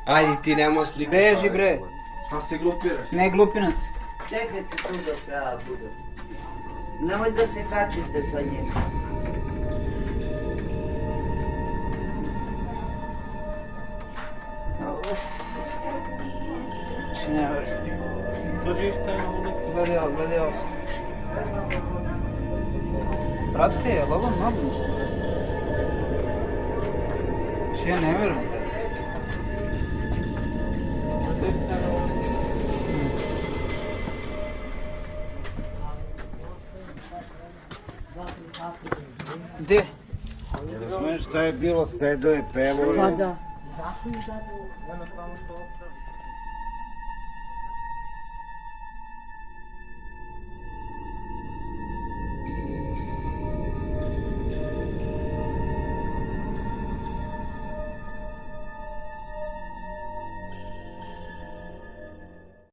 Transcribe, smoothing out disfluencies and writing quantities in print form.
Ajde ti nemoj slikaš. Beži bre, Šta se glupiraš? ne glupina se. Čekajte tu dok ja budem. Nemoj da se kačite sa njim. Ne vrši. Gledaj ovo. Brate, je li ovo normalno? Ja ne verujem. Gdje? Znaš šta je bilo, sedo je pevo. Pa da.